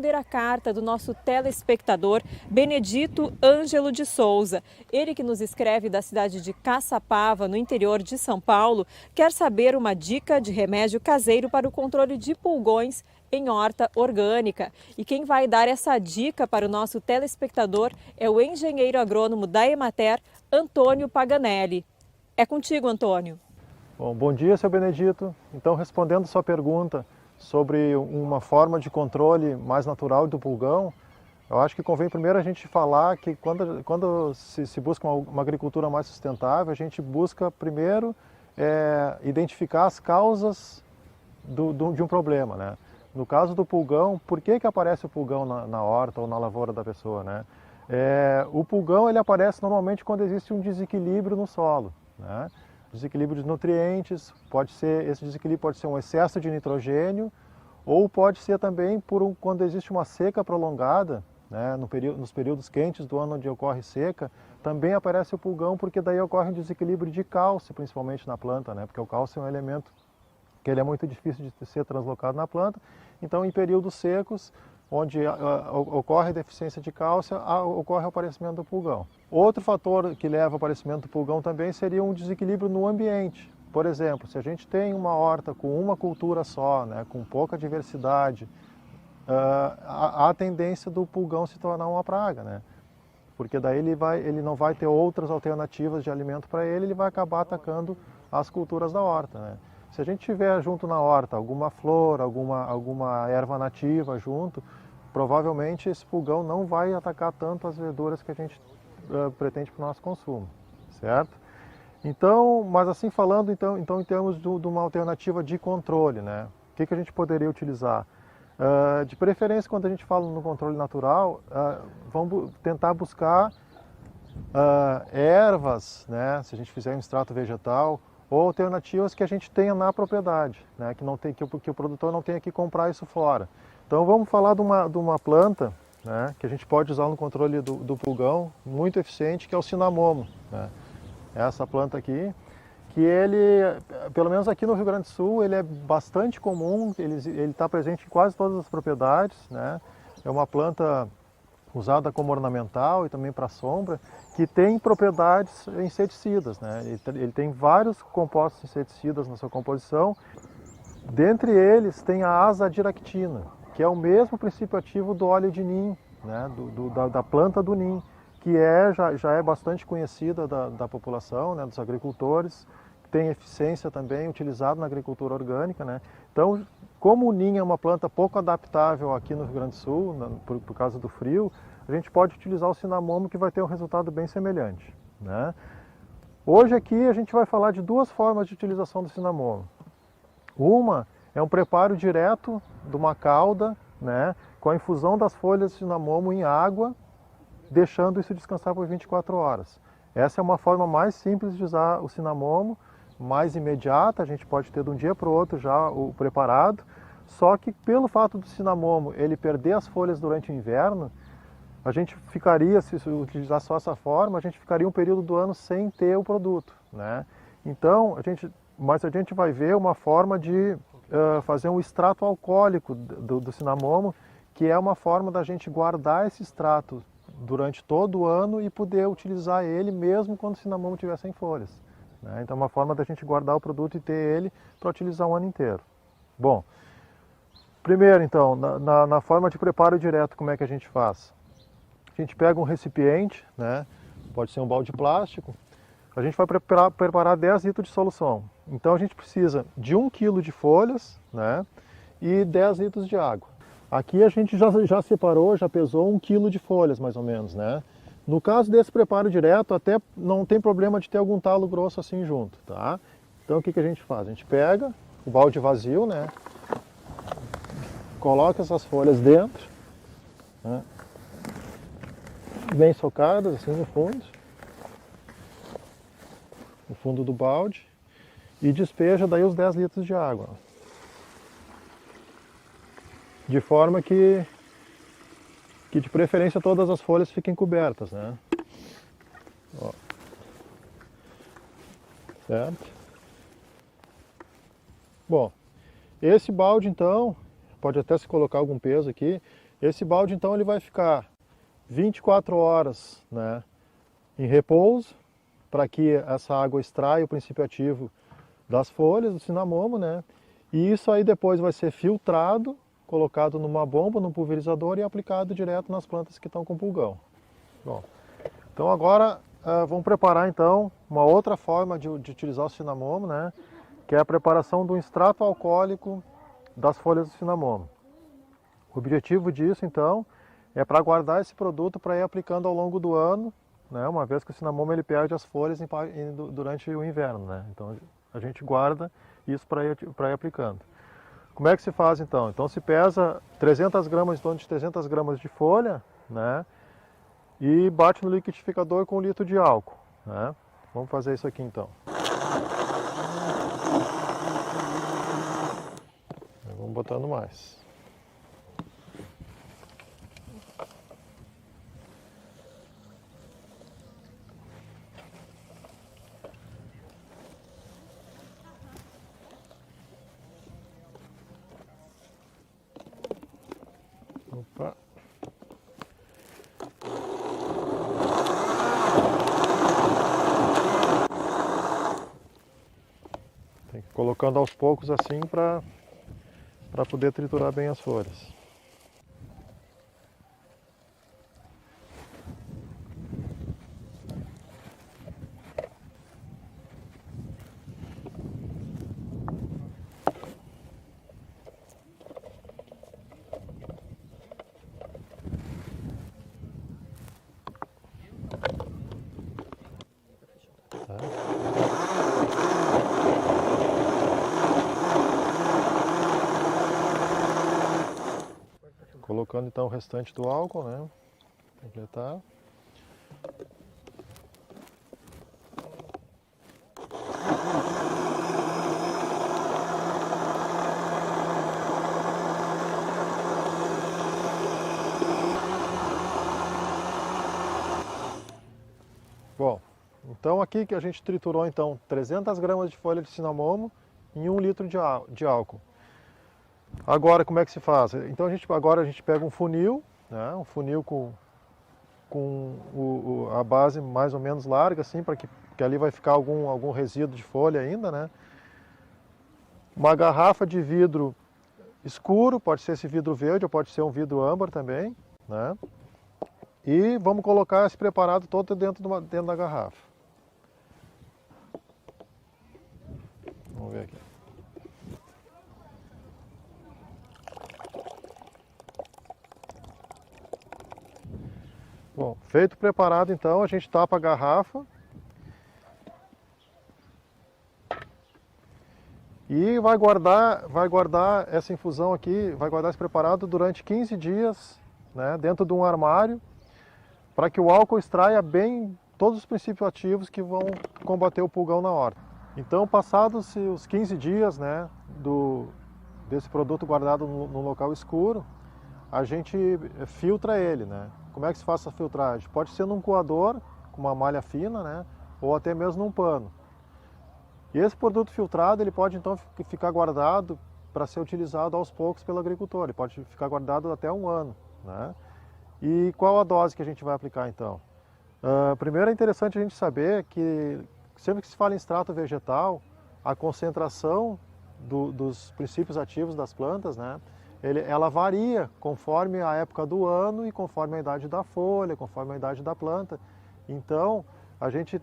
A carta do nosso telespectador Benedito Ângelo de Souza. Ele que nos escreve da cidade de Caçapava, no interior de São Paulo, quer saber uma dica de remédio caseiro para o controle de pulgões em horta orgânica. E quem vai dar essa dica para o nosso telespectador é o engenheiro agrônomo da Emater, Antônio Paganelli. É contigo, Antônio. Bom dia, seu Benedito. Então, respondendo sua pergunta sobre uma forma de controle mais natural do pulgão, eu acho que convém primeiro a gente falar que quando se busca uma agricultura mais sustentável, a gente busca primeiro identificar as causas de um problema, né? No caso do pulgão, por que aparece o pulgão na horta ou na lavoura da pessoa, né? O pulgão ele aparece normalmente quando existe um desequilíbrio no solo, né? Desequilíbrio de nutrientes, esse desequilíbrio pode ser um excesso de nitrogênio ou pode ser também quando existe uma seca prolongada, né, nos períodos quentes do ano onde ocorre seca, também aparece o pulgão porque daí ocorre um desequilíbrio de cálcio, principalmente na planta, né, porque o cálcio é um elemento que ele é muito difícil de ser translocado na planta, então em períodos secos, onde ocorre deficiência de cálcio, ocorre o aparecimento do pulgão. Outro fator que leva ao aparecimento do pulgão também seria um desequilíbrio no ambiente. Por exemplo, se a gente tem uma horta com uma cultura só, né, com pouca diversidade, há a tendência do pulgão se tornar uma praga, né? Porque daí ele não vai ter outras alternativas de alimento para ele vai acabar atacando as culturas da horta, né? Se a gente tiver junto na horta alguma flor, alguma erva nativa junto, provavelmente esse pulgão não vai atacar tanto as verduras que a gente pretende para o nosso consumo, certo? Então, mas assim falando, então em termos de uma alternativa de controle, né? O que a gente poderia utilizar? De preferência, quando a gente fala no controle natural, vamos tentar buscar ervas, né? Se a gente fizer um extrato vegetal, ou alternativas que a gente tenha na propriedade, né? Que o produtor não tenha que comprar isso fora. Então vamos falar de uma planta, né? Que a gente pode usar no controle do pulgão, muito eficiente, que é o cinamomo, né? Essa planta aqui, que ele, pelo menos aqui no Rio Grande do Sul, ele é bastante comum, ele está presente em quase todas as propriedades, né? É uma planta usada como ornamental e também para sombra, que tem propriedades inseticidas, né? Ele tem vários compostos inseticidas na sua composição, dentre eles tem a azadiractina, que é o mesmo princípio ativo do óleo de nim, né? Da planta do nim, que já é bastante conhecida da população, né? Dos agricultores, tem eficiência também, utilizado na agricultura orgânica, né? Então, como o nim é uma planta pouco adaptável aqui no Rio Grande do Sul, por causa do frio, a gente pode utilizar o cinamomo que vai ter um resultado bem semelhante, né? Hoje aqui a gente vai falar de duas formas de utilização do cinamomo. Uma é um preparo direto de uma calda, né, com a infusão das folhas de cinamomo em água, deixando isso descansar por 24 horas. Essa é uma forma mais simples de usar o cinamomo, mais imediata, a gente pode ter de um dia para o outro já o preparado, só que pelo fato do cinamomo ele perder as folhas durante o inverno, a gente ficaria, se utilizar só essa forma, a gente ficaria um período do ano sem ter o produto, né? Então, mas a gente vai ver uma forma de fazer um extrato alcoólico do cinamomo, que é uma forma da gente guardar esse extrato durante todo o ano e poder utilizar ele mesmo quando o cinamomo estiver sem folhas, né? Então é uma forma da gente guardar o produto e ter ele para utilizar o ano inteiro. Bom, primeiro então, na forma de preparo direto, como é que a gente faz? A gente pega um recipiente, né? Pode ser um balde de plástico, a gente vai preparar 10 litros de solução. Então a gente precisa de 1 kg de folhas, né? E 10 litros de água. Aqui a gente já separou, já pesou 1 kg de folhas mais ou menos, né? No caso desse preparo direto, até não tem problema de ter algum talo grosso assim junto, tá? Então o que a gente faz? A gente pega o balde vazio, né? Coloca essas folhas dentro, né? Bem socadas assim no fundo do balde, e despeja daí os 10 litros de água. De forma que de preferência todas as folhas fiquem cobertas, né? Ó. Certo? Bom, esse balde então, pode até se colocar algum peso aqui, Esse balde então ele vai ficar 24 horas, né, em repouso, para que essa água extraia o princípio ativo das folhas do cinamomo, né? E isso aí depois vai ser filtrado, colocado numa bomba, num pulverizador e aplicado direto nas plantas que estão com pulgão. Bom, então agora vamos preparar então uma outra forma de utilizar o cinamomo, né? Que é a preparação do extrato alcoólico das folhas do cinamomo. O objetivo disso então é para guardar esse produto para ir aplicando ao longo do ano, né? Uma vez que o cinamomo ele perde as folhas durante o inverno, né? Então a gente guarda isso para ir aplicando. Como é que se faz então? Então se pesa 300 gramas, em torno de 300 gramas de folha, né? E bate no liquidificador com 1 litro de álcool, né? Vamos fazer isso aqui então. Vamos botando mais. Opa. Tem que ir colocando aos poucos assim para poder triturar bem as folhas. Colocando então o restante do álcool, né? Completar. Bom, então aqui que a gente triturou então 300 gramas de folha de cinamomo em 1 litro de álcool. Agora como é que se faz? Então agora a gente pega um funil, né? Um funil com a base mais ou menos larga, assim, para que ali vai ficar algum resíduo de folha ainda, né? Uma garrafa de vidro escuro, pode ser esse vidro verde ou pode ser um vidro âmbar também, né? E vamos colocar esse preparado todo dentro da garrafa. Vamos ver aqui. Bom, feito o preparado então, a gente tapa a garrafa e vai guardar essa infusão aqui, vai guardar esse preparado durante 15 dias, né, dentro de um armário, para que o álcool extraia bem todos os princípios ativos que vão combater o pulgão na horta. Então, passados os 15 dias, né, desse produto guardado no local escuro, a gente filtra ele, né? Como é que se faz essa filtragem? Pode ser num coador, com uma malha fina, né? Ou até mesmo num pano. E esse produto filtrado, ele pode então ficar guardado para ser utilizado aos poucos pelo agricultor. Ele pode ficar guardado até 1 ano, né? E qual a dose que a gente vai aplicar então? Primeiro é interessante a gente saber que sempre que se fala em extrato vegetal, a concentração dos princípios ativos das plantas, né? Ela varia conforme a época do ano e conforme a idade da folha, conforme a idade da planta. Então, a gente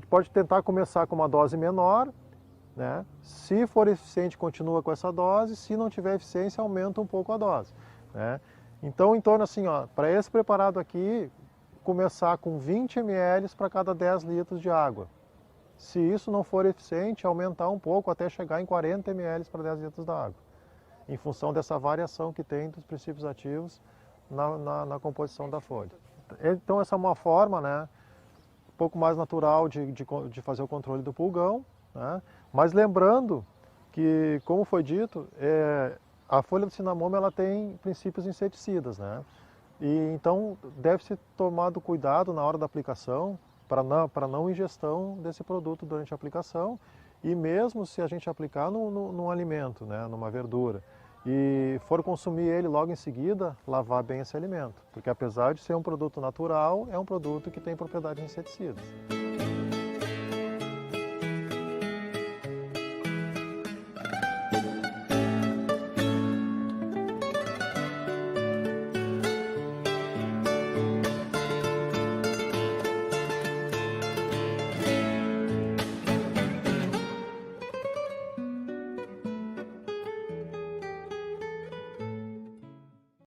pode tentar começar com uma dose menor, né? Se for eficiente, continua com essa dose. Se não tiver eficiência, aumenta um pouco a dose, né? Então, em torno assim, ó, para esse preparado aqui, começar com 20 ml para cada 10 litros de água. Se isso não for eficiente, aumentar um pouco até chegar em 40 ml para 10 litros da água, em função dessa variação que tem dos princípios ativos na composição da folha. Então essa é uma forma, né, um pouco mais natural de fazer o controle do pulgão, né? Mas lembrando que, como foi dito, a folha do cinamomo ela tem princípios inseticidas, né? E então deve ser tomado cuidado na hora da aplicação para não ingestão desse produto durante a aplicação, e mesmo se a gente aplicar num alimento, né, numa verdura, e for consumir ele logo em seguida, lavar bem esse alimento, porque apesar de ser um produto natural, é um produto que tem propriedades inseticidas.